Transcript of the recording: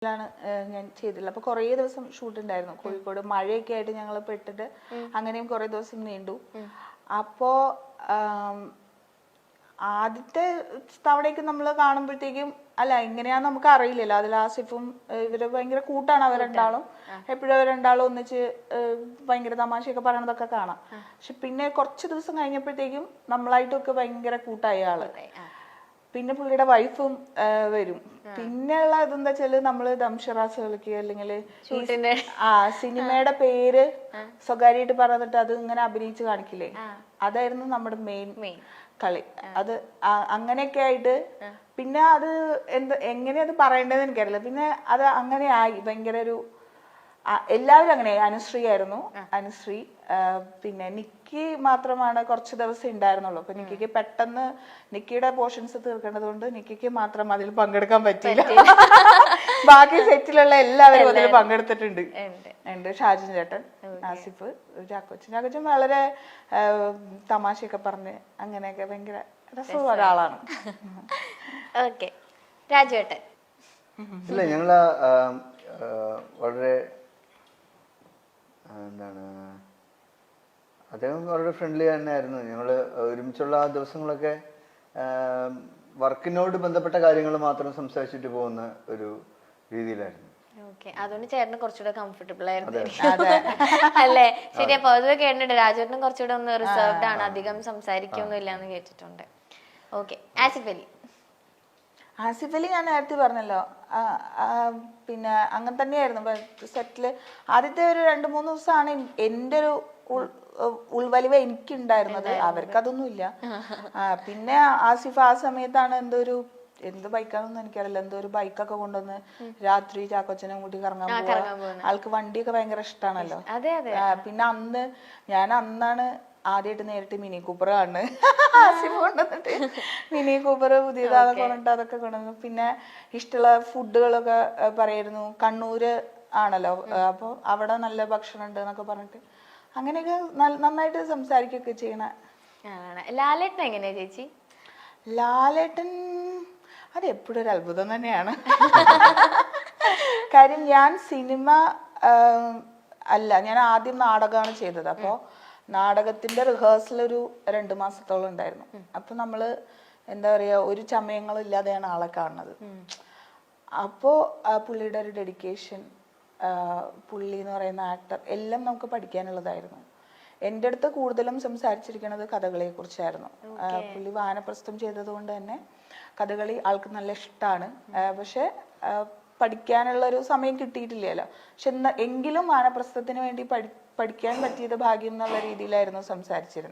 ാണ് ഞാൻ ചെയ്തില്ല. അപ്പൊ കുറേ ദിവസം ഷൂട്ട് ഉണ്ടായിരുന്നു കോഴിക്കോട്. മഴയൊക്കെ ആയിട്ട് ഞങ്ങൾ പെട്ടിട്ട് അങ്ങനെയും കുറെ ദിവസം നീണ്ടു. അപ്പോ ആദ്യത്തെ തവണയ്ക്ക് നമ്മൾ കാണുമ്പോഴത്തേക്കും അല്ല എങ്ങനെയാന്ന് നമുക്ക് അറിയില്ലല്ലോ. അതിൽ ആസിഫും ഇവര് ഭയങ്കര കൂട്ടാണ്. അവർ രണ്ടാളും എപ്പോഴും അവർ രണ്ടാളും ഒന്നിച്ച് ഭയങ്കര തമാശയൊക്കെ പറയണതൊക്കെ കാണാം. പക്ഷെ പിന്നെ കുറച്ച് ദിവസം കഴിഞ്ഞപ്പോഴത്തേക്കും നമ്മളായിട്ടൊക്കെ ഭയങ്കര കൂട്ടായ ആള്. പിന്നെ പുള്ളിയുടെ വൈഫും വരും. പിന്നെയുള്ള ഇതെന്താ വെച്ചാല് നമ്മള് ദംഷറാസ് കളിക്കുക, അല്ലെങ്കിൽ സിനിമയുടെ പേര് സ്വകാര്യമായിട്ട് പറഞ്ഞിട്ട് അത് ഇങ്ങനെ അഭിനയിച്ച് കാണിക്കില്ലേ, അതായിരുന്നു നമ്മുടെ മെയിൻ കളി. അത് അങ്ങനെയൊക്കെ ആയിട്ട് പിന്നെ അത് എങ്ങനെയാ അത് പറയേണ്ടതെന്ന് എനിക്കറിയില്ല. പിന്നെ അത് അങ്ങനെ ആയി ഭയങ്കര ഒരു എല്ലാവരും അങ്ങനെ. അനുശ്രീ ആയിരുന്നു, അനുശ്രീ. പിന്നെ നിക്കി മാത്രമാണ് കുറച്ച് ദിവസം ഉണ്ടായിരുന്നുള്ളൂ. അപ്പൊ നിക്കിക്ക് പെട്ടെന്ന് നിക്കിയുടെ പോർഷൻസ് തീർക്കേണ്ടത് കൊണ്ട് നിക്കിക്ക് മാത്രം അതിൽ പങ്കെടുക്കാൻ പറ്റിയില്ല. ബാക്കി സെറ്റിലുള്ള എല്ലാവരും അതിൽ പങ്കെടുത്തിട്ടുണ്ട്. ഷാജിൻ ചേട്ടൻ, ആസിഫ്, ചാക്കോച്ചൻ വളരെ തമാശയൊക്കെ പറഞ്ഞ് അങ്ങനെയൊക്കെ ഭയങ്കര രസമുള്ള ഒരാളാണ്. രാജുവേട്ടൻ ഇല്ല, ഞങ്ങള് വളരെ എന്താണ്, അദ്ദേഹം വളരെ ഫ്രണ്ട്ലി തന്നെയായിരുന്നു. ഞങ്ങൾ ഒരുമിച്ചുള്ള ആ ദിവസങ്ങളൊക്കെ വർക്കിനോട് ബന്ധപ്പെട്ട കാര്യങ്ങൾ മാത്രം സംസാരിച്ചിട്ട് പോകുന്ന ഒരു രീതിയിലായിരുന്നു. അതുകൊണ്ട് ചേട്ടന് കുറച്ചുകൂടെ കംഫർട്ടബിൾ ആയിരുന്നു അല്ലേ? ശരിയാ. പൊതുവെ കേട്ടിട്ടുണ്ട് രാജുവേട്ടനും കുറച്ചുകൂടെ ഒന്ന് റിസർവ്ഡ് ആണ്, അധികം സംസാരിക്കൊന്നും ഇല്ല എന്ന് കേട്ടിട്ടുണ്ട്. ആസിഫ് അലി ഞാൻ നേരത്തെ പറഞ്ഞല്ലോ, പിന്നെ അങ്ങനെ തന്നെയായിരുന്നു സെറ്റില്. ആദ്യത്തെ ഒരു 2-3 ദിവസമാണ് എൻ്റെ ഒരു ഉൾവലിവ് എനിക്കുണ്ടായിരുന്നത്. അവർക്കതൊന്നും ഇല്ല. പിന്നെ ആസിഫ് ആ സമയത്താണ് എന്ത് ബൈക്കാണെന്ന് എനിക്കറിയില്ല, എന്തോ ഒരു ബൈക്കൊക്കെ കൊണ്ടുവന്ന് രാത്രി ചാക്കോച്ചനും കൂട്ടി കറങ്ങാൻ പോവാ. ആൾക്ക് വണ്ടിയൊക്കെ ഭയങ്കര ഇഷ്ടമാണല്ലോ. പിന്നെ അന്നാണ് ആദ്യമായിട്ട് നേരിട്ട് മിനി കൂപ്പർ കാണുന്നത്. ആസിഫ് കൊണ്ടുവന്നിട്ട് മിനി കൂപ്പർ പുതിയതാതൊക്കെ കൊണ്ടിട്ട് അതൊക്കെ കൊണ്ടുവന്നു. പിന്നെ ഇഷ്ടമുള്ള ഫുഡുകളൊക്കെ പറയായിരുന്നു. കണ്ണൂര് ആണല്ലോ, അപ്പൊ അവിടെ നല്ല ഭക്ഷണം ഉണ്ട് എന്നൊക്കെ പറഞ്ഞിട്ട് അങ്ങനെയൊക്കെ നന്നായിട്ട് സംസാരിക്കുകയൊക്കെ ചെയ്യണ. ലാലേട്ടൻ എങ്ങനെയാ ചേച്ചി? ലാലേട്ടൻ അത് എപ്പോഴും ഒരു അത്ഭുതം തന്നെയാണ്. കാര്യം ഞാൻ സിനിമ അല്ല, ഞാൻ ആദ്യം നാടകമാണ് ചെയ്തത്. അപ്പോൾ നാടകത്തിന്റെ റിഹേഴ്സൽ ഒരു 2 മാസത്തോളം ഉണ്ടായിരുന്നു. അപ്പൊ നമ്മള് എന്താ പറയാ, ഒരു ചമയങ്ങളും ഇല്ലാതെയാണ് ആളെ കാണുന്നത്. അപ്പോ പുള്ളിയുടെ ഒരു ഡെഡിക്കേഷൻ, പുള്ളി എന്ന് പറയുന്ന ആക്ടർ, എല്ലാം നമുക്ക് പഠിക്കാനുള്ളതായിരുന്നു. എൻ്റെ അടുത്ത് കൂടുതലും സംസാരിച്ചിരിക്കുന്നത് കഥകളിയെ കുറിച്ചായിരുന്നു. പുള്ളി വാനപ്രസ്ഥം ചെയ്തത് കൊണ്ട് തന്നെ കഥകളി ആൾക്ക് നല്ല ഇഷ്ടമാണ്. പക്ഷെ പഠിക്കാനുള്ള ഒരു സമയം കിട്ടിയിട്ടില്ലല്ലോ. പക്ഷെ എങ്കിലും വാനപ്രസ്ഥത്തിന് വേണ്ടി പഠിക്കാൻ പറ്റിയത് ഭാഗ്യം എന്നുള്ള രീതിയിലായിരുന്നു സംസാരിച്ചിരുന്നത്.